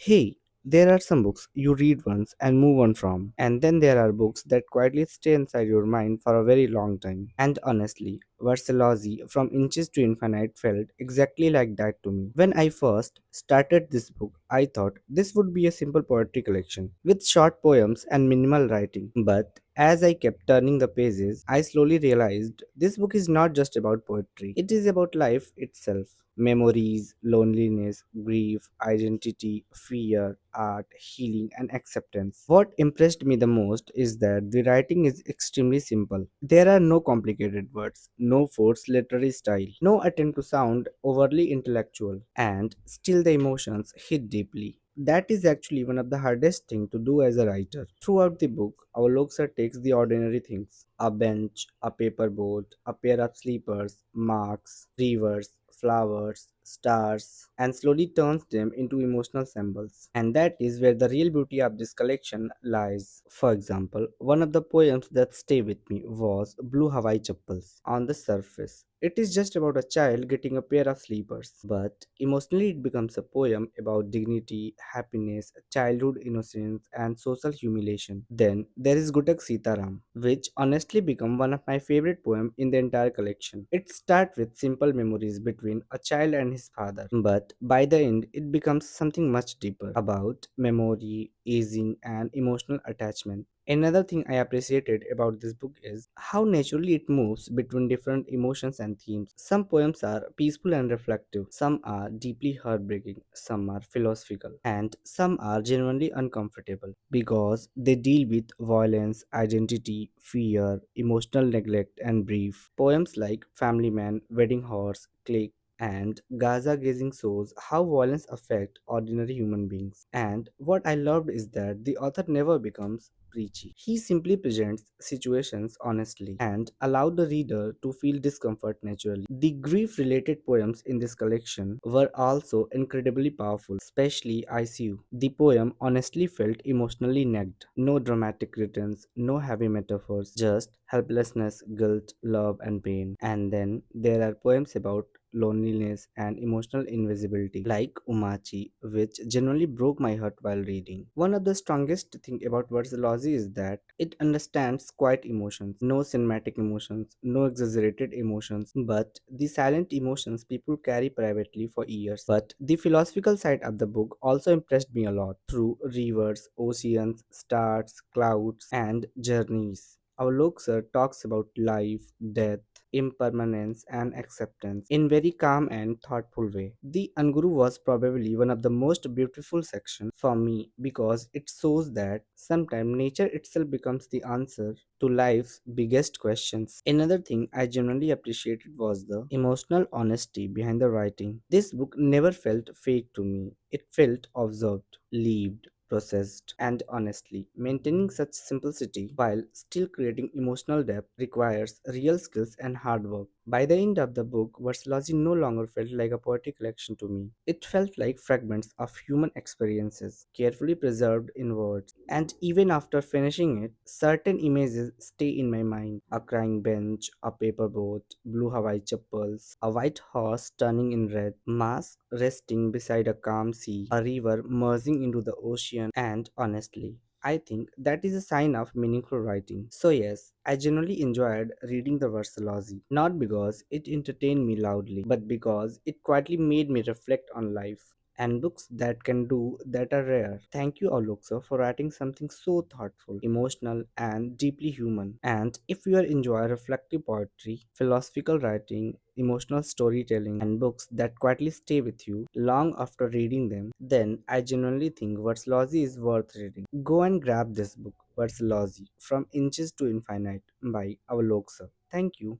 Hey, there are some books you read once and move on from, and then there are books that quietly stay inside your mind for a very long time. And honestly, Versology from Inches to Infinite felt exactly like that to me. When I first started this book, I thought this would be a simple poetry collection with short poems and minimal writing. But as I kept turning the pages, I slowly realized this book is not just about poetry, it is about life itself. Memories, loneliness, grief, identity, fear, art, healing, and acceptance. What impressed me the most is that the writing is extremely simple. There are no complicated words, no forced literary style, no attempt to sound overly intellectual, and still the emotions hit deeply. That is actually one of the hardest things to do as a writer. Throughout the book, Avalok takes the ordinary things a bench, a paper boat, a pair of sleepers, marks, rivers, flowers, stars, and slowly turns them into emotional symbols. And that is where the real beauty of this collection lies. For example, one of the poems that stay with me was Blue Hawaii Chappals. On the surface, it is just about a child getting a pair of sleepers, but emotionally it becomes a poem about dignity, happiness, childhood innocence, and social humiliation. Then there is Gudak Sitaram, which honestly become one of my favorite poems in the entire collection. It starts with simple memories between a child and his father, but by the end it becomes something much deeper about memory, aging, and emotional attachment. Another thing I appreciated about this book is how naturally it moves between different emotions and themes. Some poems are peaceful and reflective, some are deeply heartbreaking, some are philosophical, and some are genuinely uncomfortable because they deal with violence, identity, fear, emotional neglect, and grief. Poems like Family Man, Wedding Horse, Click, and Gaza Gazing shows how violence affects ordinary human beings. And what I loved is that the author never becomes preachy. He simply presents situations honestly and allowed the reader to feel discomfort naturally. The grief related poems in this collection were also incredibly powerful, especially ICU. The poem honestly felt emotionally nagged. No dramatic returns, no heavy metaphors, just helplessness, guilt, love, and pain. And then there are poems about loneliness and emotional invisibility like Umachi, which generally broke my heart while reading. One of the strongest thing about Versology is that it understands quiet emotions, no cinematic emotions, no exaggerated emotions, but the silent emotions people carry privately for years. But the philosophical side of the book also impressed me a lot through rivers, oceans, stars, clouds, and journeys. Our Sir talks about life, death, impermanence, and acceptance in very calm and thoughtful way. The Unguru was probably one of the most beautiful sections for me because it shows that sometimes nature itself becomes the answer to life's biggest questions. Another thing I genuinely appreciated was the emotional honesty behind the writing. This book never felt fake to me. It felt observed, lived, processed, and honestly. Maintaining such simplicity while still creating emotional depth requires real skills and hard work. By the end of the book, Versalogy no longer felt like a poetry collection to me. It felt like fragments of human experiences, carefully preserved in words. And even after finishing it, certain images stay in my mind. A crying bench, a paper boat, blue Hawaii chappals, a white horse turning in red, mask resting beside a calm sea, a river merging into the ocean, and honestly, I think that is a sign of meaningful writing. So, yes, I genuinely enjoyed reading the Versalogy, not because it entertained me loudly, but because it quietly made me reflect on life. And books that can do that are rare. Thank you, Aloksa, for writing something so thoughtful, emotional, and deeply human. And if you enjoy reflective poetry, philosophical writing, emotional storytelling, and books that quietly stay with you long after reading them, then I genuinely think Versalogy is worth reading. Go and grab this book, Versalogy, From Inches to Infinite by Avalok. Thank you.